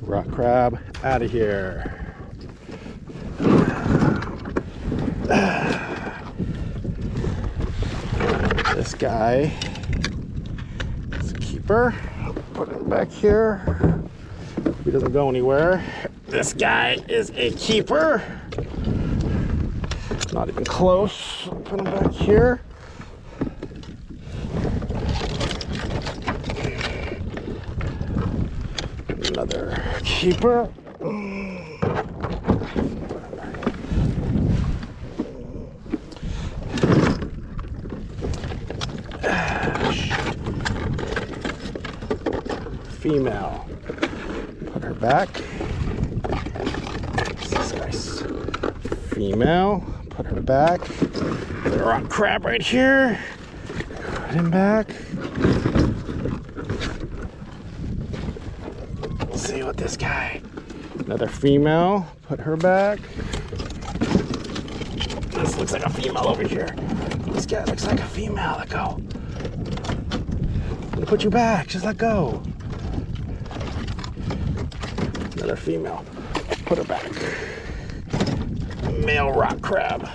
Rock crab out of here. This guy is a keeper. Put him back here. He doesn't go anywhere. This guy is a keeper. Not even close. Put him back here. Another keeper. Female. Put her back. This guy's female. Put her back. The rock crab right here. Put him back. Let's see what this guy. Another female. Put her back. This looks like a female over here. This guy looks like a female. Let go. I'm gonna put you back. Just let go. Another female. Put her back. Male rock crab.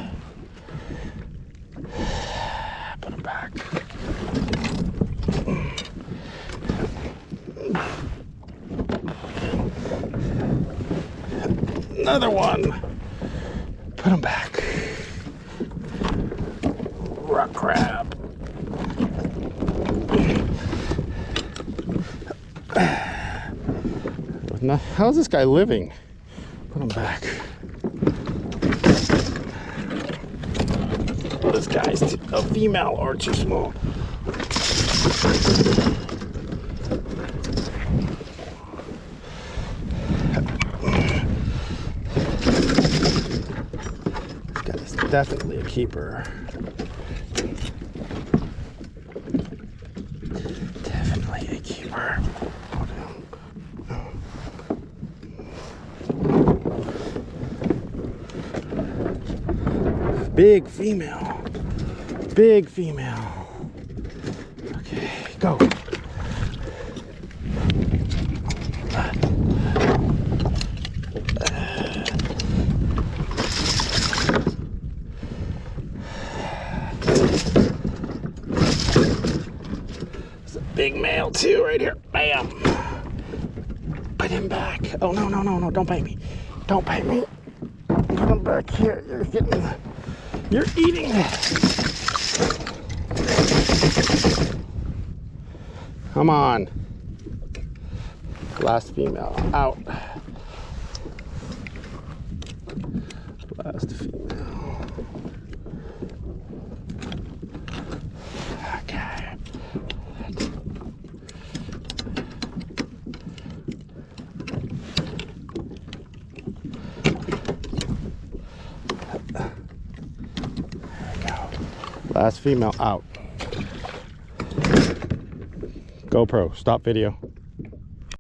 Put him back. Another one. Put him back. Rock crab. How's this guy living? Put him back. Oh, this guy's a female or too small. This guy's definitely a keeper. Definitely a keeper. Big female. Big female. Okay, go. It's a big male too right here. Bam. Put him back. Oh, no, no, no, no. Don't bite me. Don't bite me. Put him back here. You're getting... You're eating it. Come on. Last female out. Last female. Okay. Last female out. GoPro, stop video.